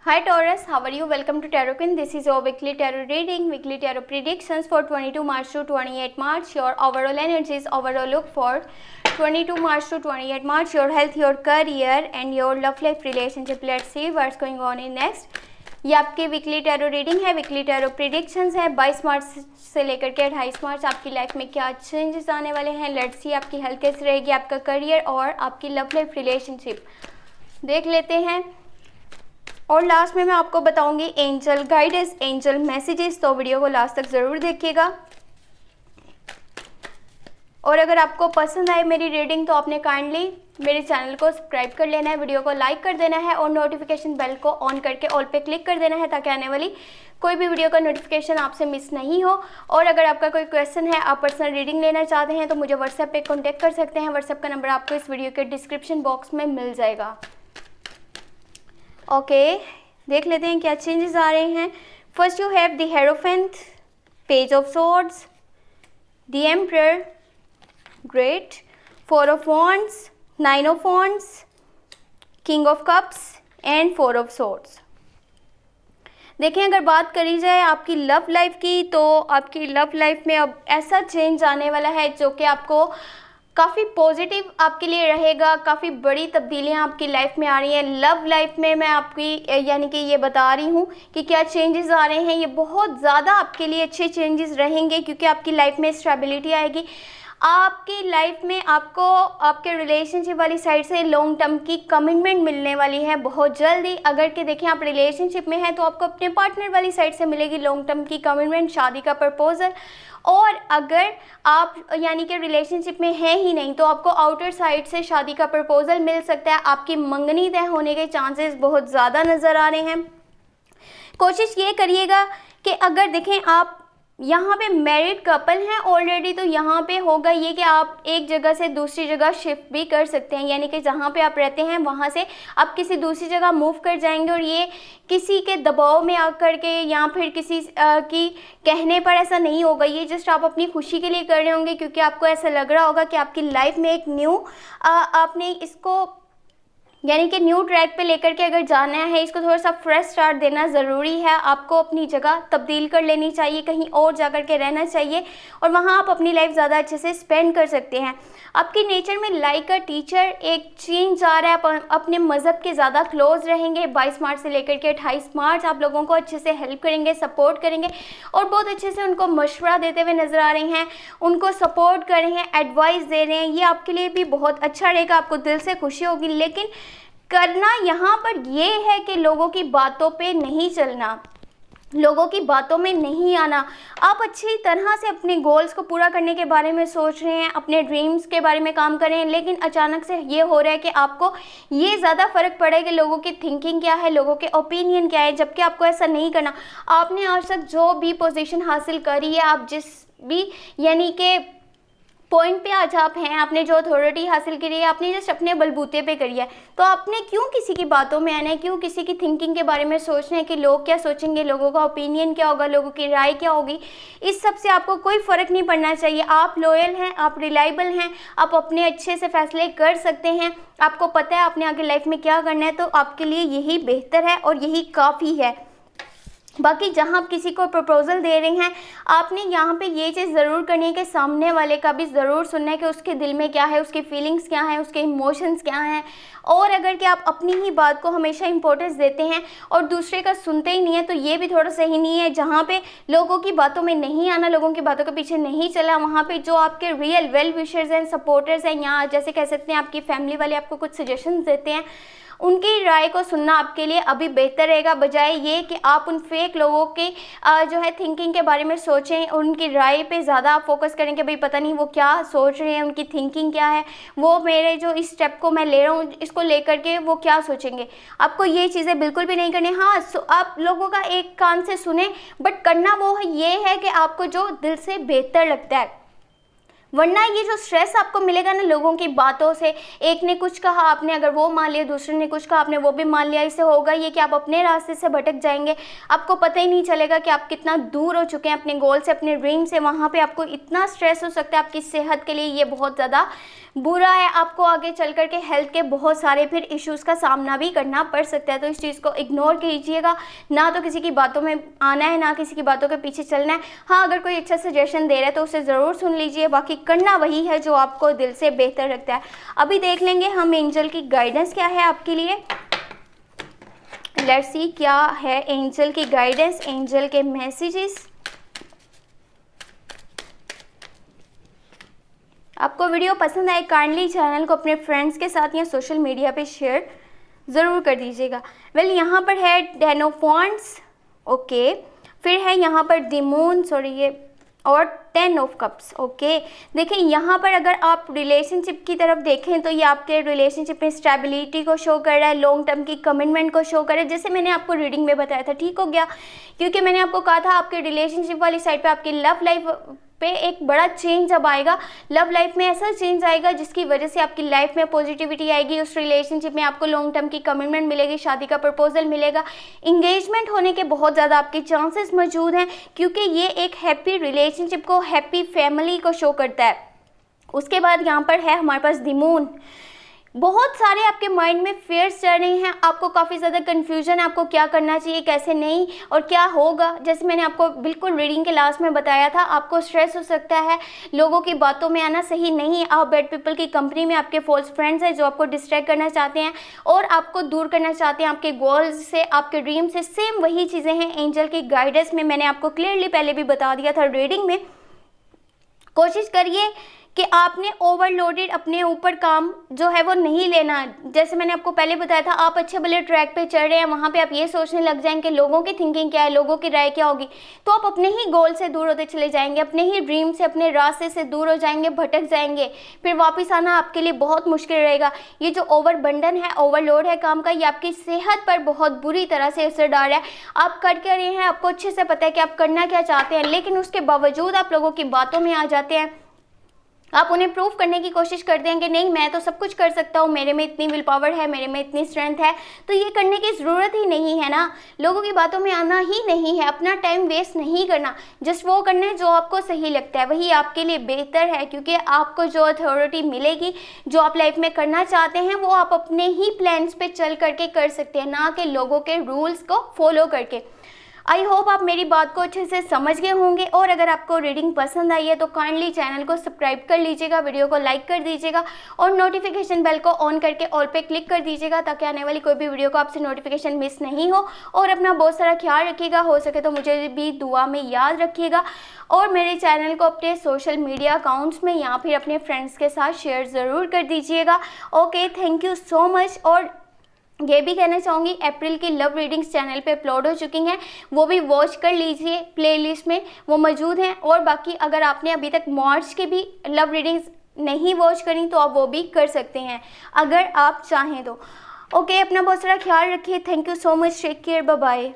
Hi Taurus, how are you? Welcome to Tarot Queen. This is your weekly tarot reading, weekly tarot predictions for 22 March to 28 March. Your overall energies, overall look for 22 March to 28 March. Your health, your career and your love life relationship. Let's see what's going on in next. ये आपकी weekly tarot reading है, weekly tarot predictions है 22 मार्च से लेकर के 28 मार्च आपकी life में क्या चेंजेस आने वाले हैं। लेट्स सी आपकी हेल्थ कैसी रहेगी, आपका करियर और आपकी लव लाइफ रिलेशनशिप देख लेते हैं। और लास्ट में मैं आपको बताऊंगी एंजल गाइडेंस, एंजल मैसेजेस, तो वीडियो को लास्ट तक ज़रूर देखिएगा। और अगर आपको पसंद आए मेरी रीडिंग तो आपने काइंडली मेरे चैनल को सब्सक्राइब कर लेना है, वीडियो को लाइक कर देना है और नोटिफिकेशन बेल को ऑन करके ऑल पे क्लिक कर देना है ताकि आने वाली कोई भी वीडियो का नोटिफिकेशन आपसे मिस नहीं हो। और अगर आपका कोई क्वेश्चन है, आप पर्सनल रीडिंग लेना चाहते हैं तो मुझे व्हाट्सएप पे कॉन्टैक्ट कर सकते हैं। व्हाट्सएप का नंबर आपको इस वीडियो के डिस्क्रिप्शन बॉक्स में मिल जाएगा। ओके, देख लेते हैं क्या चेंजेस आ रहे हैं। First you have the hierophant, page of swords, the emperor, great, 4 of wands, 9 of wands, king of cups and 4 of swords. देखें, अगर बात करी जाए आपकी लव लाइफ की तो आपकी लव लाइफ में अब ऐसा चेंज आने वाला है जो कि आपको काफ़ी पॉजिटिव आपके लिए रहेगा। काफ़ी बड़ी तब्दीलियां आपकी लाइफ में आ रही हैं। लव लाइफ में मैं आपकी यानी कि ये बता रही हूँ कि क्या चेंजेस आ रहे हैं। ये बहुत ज़्यादा आपके लिए अच्छे चेंजेस रहेंगे क्योंकि आपकी लाइफ में स्टेबिलिटी आएगी। आपकी लाइफ में आपको आपके रिलेशनशिप वाली साइड से लॉन्ग टर्म की कमिटमेंट मिलने वाली है बहुत जल्दी। अगर के देखें आप रिलेशनशिप में हैं तो आपको अपने पार्टनर वाली साइड से मिलेगी लॉन्ग टर्म की कमिटमेंट, शादी का प्रपोजल। और अगर आप यानी कि रिलेशनशिप में हैं ही नहीं तो आपको आउटर साइड से शादी का प्रपोजल मिल सकता है। आपकी मंगनी तय होने के चांसेस बहुत ज़्यादा नज़र आ रहे हैं। कोशिश ये करिएगा कि अगर देखें आप यहाँ पे मैरिड कपल हैं ऑलरेडी तो यहाँ पे होगा ये कि आप एक जगह से दूसरी जगह शिफ्ट भी कर सकते हैं, यानी कि जहाँ पे आप रहते हैं वहाँ से आप किसी दूसरी जगह मूव कर जाएंगे। और ये किसी के दबाव में आकर के या फिर किसी की कहने पर ऐसा नहीं होगा। ये जस्ट आप अपनी खुशी के लिए कर रहे होंगे क्योंकि आपको ऐसा लग रहा होगा कि आपकी लाइफ में एक न्यू आपने इसको यानी कि न्यू ट्रैक पे लेकर के अगर जाना है, इसको थोड़ा सा फ्रेश स्टार्ट देना ज़रूरी है। आपको अपनी जगह तब्दील कर लेनी चाहिए, कहीं और जा कर के रहना चाहिए और वहाँ आप अपनी लाइफ ज़्यादा अच्छे से स्पेंड कर सकते हैं। आपकी नेचर में लाइक अ टीचर एक चेंज आ रहा है। अपने मज़हब के ज़्यादा क्लोज रहेंगे। 22 मार्च से लेकर के 28 मार्च आप लोगों को अच्छे से हेल्प करेंगे, सपोर्ट करेंगे और बहुत अच्छे से उनको मशवरा देते हुए नज़र आ रहे हैं, उनको सपोर्ट कर रहे हैं, एडवाइस दे रहे हैं। ये आपके लिए भी बहुत अच्छा रहेगा, आपको दिल से खुशी होगी। लेकिन करना यहाँ पर ये है कि लोगों की बातों पे नहीं चलना, लोगों की बातों में नहीं आना। आप अच्छी तरह से अपने गोल्स को पूरा करने के बारे में सोच रहे हैं, अपने ड्रीम्स के बारे में काम कर रहे हैं, लेकिन अचानक से ये हो रहा है कि आपको ये ज़्यादा फ़र्क पड़े कि लोगों की थिंकिंग क्या है, लोगों के ओपिनियन क्या है, जबकि आपको ऐसा नहीं करना। आपने आज तक जो भी पोजीशन हासिल करी है, आप जिस भी यानी कि पॉइंट पे आज आप हैं, आपने जो अथॉरिटी हासिल करी है आपने जस्ट अपने बलबूते पे करी है। तो आपने क्यों किसी की बातों में आना है, क्यों किसी की थिंकिंग के बारे में सोचना है कि लोग क्या सोचेंगे, लोगों का ओपिनियन क्या होगा, लोगों की राय क्या होगी। इस सब से आपको कोई फ़र्क नहीं पड़ना चाहिए। आप लॉयल हैं, आप रिलायबल हैं, आप अपने अच्छे से फैसले कर सकते हैं। आपको पता है आपने आगे लाइफ में क्या करना है, तो आपके लिए यही बेहतर है और यही काफ़ी है। बाकी जहाँ आप किसी को प्रपोजल दे रहे हैं आपने यहाँ पे ये चीज़ ज़रूर करनी है कि सामने वाले का भी ज़रूर सुनना है कि उसके दिल में क्या है, उसकी फीलिंग्स क्या हैं, उसके इमोशंस क्या हैं। और अगर कि आप अपनी ही बात को हमेशा इंपॉर्टेंस देते हैं और दूसरे का सुनते ही नहीं है तो ये भी थोड़ा सही नहीं है। जहाँ पे लोगों की बातों में नहीं आना, लोगों की बातों के पीछे नहीं चला, वहाँ पे जो आपके रियल वेल विशर्स हैं, सपोर्टर्स हैं, या जैसे कह सकते हैं आपकी फैमिली वाले आपको कुछ सजेशंस देते हैं, उनकी राय को सुनना आपके लिए अभी बेहतर रहेगा, बजाय ये कि आप उन फेक लोगों के जो है थिंकिंग के बारे में सोचें, उनकी राय पे ज़्यादा आप फोकस करें कि भाई पता नहीं वो क्या सोच रहे हैं, उनकी थिंकिंग क्या है, वो मेरे जो इस स्टेप को मैं ले रहा हूँ इसको लेकर के वो क्या सोचेंगे। आपको ये चीज़ें बिल्कुल भी नहीं करनी। हाँ, आप लोगों का एक कान से सुने, बट करना वो ये है कि आपको जो दिल से बेहतर लगता है वरना ये जो स्ट्रेस आपको मिलेगा ना लोगों की बातों से, एक ने कुछ कहा आपने अगर वो मान लिया, दूसरे ने कुछ कहा आपने वो भी मान लिया, इससे होगा ये कि आप अपने रास्ते से भटक जाएंगे, आपको पता ही नहीं चलेगा कि आप कितना दूर हो चुके हैं अपने गोल से, अपने ड्रीम से। वहाँ पे आपको इतना स्ट्रेस हो सकता है, आपकी सेहत के लिए ये बहुत ज़्यादा बुरा है, आपको आगे चल कर के हेल्थ के बहुत सारे फिर इश्यूज़ का सामना भी करना पड़ सकता है। तो इस चीज़ को इग्नोर कीजिएगा, ना तो किसी की बातों में आना है, ना किसी की बातों के पीछे चलना है। हाँ, अगर कोई अच्छा सजेशन दे रहा है तो उसे ज़रूर सुन लीजिए, बाकी करना वही है जो आपको दिल से बेहतर लगता है। अभी देख लेंगे हम एंजल की गाइडेंस क्या है आपके लिए। लेट्स सी क्या है एंजल की गाइडेंस, एंजल के मैसेजेस। आपको वीडियो पसंद आए काइंडली चैनल को अपने फ्रेंड्स के साथ या सोशल मीडिया पे शेयर ज़रूर कर दीजिएगा। वेल यहाँ पर है 10 ऑफ वांड्स, ओके, फिर है यहाँ पर द मून, सॉरी ये, और 10 ऑफ कप्स, ओके। देखिए यहाँ पर अगर आप रिलेशनशिप की तरफ देखें तो ये आपके रिलेशनशिप में स्टेबिलिटी को शो कर रहा है, लॉन्ग टर्म की कमिटमेंट को शो कर रहा है, जैसे मैंने आपको रीडिंग में बताया था। ठीक हो गया, क्योंकि मैंने आपको कहा था आपके रिलेशनशिप वाली साइड पे आपकी लव लाइफ पे एक बड़ा चेंज अब आएगा। लव लाइफ में ऐसा चेंज आएगा जिसकी वजह से आपकी लाइफ में पॉजिटिविटी आएगी, उस रिलेशनशिप में आपको लॉन्ग टर्म की कमिटमेंट मिलेगी, शादी का प्रपोजल मिलेगा, इंगेजमेंट होने के बहुत ज़्यादा आपके चांसेस मौजूद हैं, क्योंकि ये एक हैप्पी रिलेशनशिप को, हैप्पी फैमिली को शो करता है। उसके बाद यहाँ पर है हमारे पास द मून। बहुत सारे आपके माइंड में फेयर्स चल रहे हैं, आपको काफ़ी ज़्यादा कन्फ्यूजन है, आपको क्या करना चाहिए, कैसे नहीं और क्या होगा। जैसे मैंने आपको बिल्कुल रीडिंग के लास्ट में बताया था, आपको स्ट्रेस हो सकता है, लोगों की बातों में आना सही नहीं है, आप बैड पीपल की कंपनी में, आपके फॉल्स फ्रेंड्स हैं जो आपको डिस्ट्रैक्ट करना चाहते हैं और आपको दूर करना चाहते हैं आपके गोल्स से, आपके ड्रीम से। सेम वही चीज़ें हैं एंजल की गाइडेंस में, मैंने आपको क्लियरली पहले भी बता दिया था रीडिंग में। कोशिश करिए कि आपने ओवरलोडेड अपने ऊपर काम जो है वो नहीं लेना। जैसे मैंने आपको पहले बताया था, आप अच्छे भले ट्रैक पे चल रहे हैं, वहाँ पे आप ये सोचने लग जाएंगे लोगों की थिंकिंग क्या है, लोगों की राय क्या होगी, तो आप अपने ही गोल से दूर होते चले जाएंगे, अपने ही ड्रीम से, अपने रास्ते से दूर हो जाएंगे, भटक जाएंगे, फिर वापस आना आपके लिए बहुत मुश्किल रहेगा। ये जो ओवरबर्डन है, ओवरलोड है काम का, ये आपकी सेहत पर बहुत बुरी तरह से असर डाल रहा है। आप कर क्या रहे हैं, आपको अच्छे से पता है कि आप करना क्या चाहते हैं, लेकिन उसके बावजूद आप लोगों की बातों में आ जाते हैं। आप उन्हें प्रूव करने की कोशिश करते हैं कि नहीं मैं तो सब कुछ कर सकता हूँ, मेरे में इतनी विल पावर है, मेरे में इतनी स्ट्रेंथ है, तो ये करने की ज़रूरत ही नहीं है ना। लोगों की बातों में आना ही नहीं है, अपना टाइम वेस्ट नहीं करना, जस्ट वो करना है जो आपको सही लगता है, वही आपके लिए बेहतर है। क्योंकि आपको जो अथॉरिटी मिलेगी, जो आप लाइफ में करना चाहते हैं, वो आप अपने ही प्लान्स पे चल करके कर सकते हैं, ना कि लोगों के रूल्स को फॉलो करके। आई होप आप मेरी बात को अच्छे से समझ गए होंगे, और अगर आपको रीडिंग पसंद आई है तो काइंडली चैनल को सब्सक्राइब कर लीजिएगा, वीडियो को लाइक कर दीजिएगा और नोटिफिकेशन बेल को ऑन करके ऑल पे क्लिक कर दीजिएगा, ताकि आने वाली कोई भी वीडियो को आपसे नोटिफिकेशन मिस नहीं हो। और अपना बहुत सारा ख्याल रखिएगा, हो सके तो मुझे भी दुआ में याद रखिएगा, और मेरे चैनल को अपने सोशल मीडिया अकाउंट्स में या फिर अपने फ्रेंड्स के साथ शेयर ज़रूर कर दीजिएगा। Okay, thank you so much. और ये भी कहना चाहूँगी, अप्रैल की लव रीडिंग्स चैनल पे अपलोड हो चुकी हैं, वो भी वॉच कर लीजिए, प्लेलिस्ट में वो मौजूद हैं। और बाकी अगर आपने अभी तक मार्च की भी लव रीडिंग्स नहीं वॉच करी तो आप वो भी कर सकते हैं अगर आप चाहें तो। ओके, अपना बहुत सारा ख्याल रखिए। Thank you so much, take care, bye bye.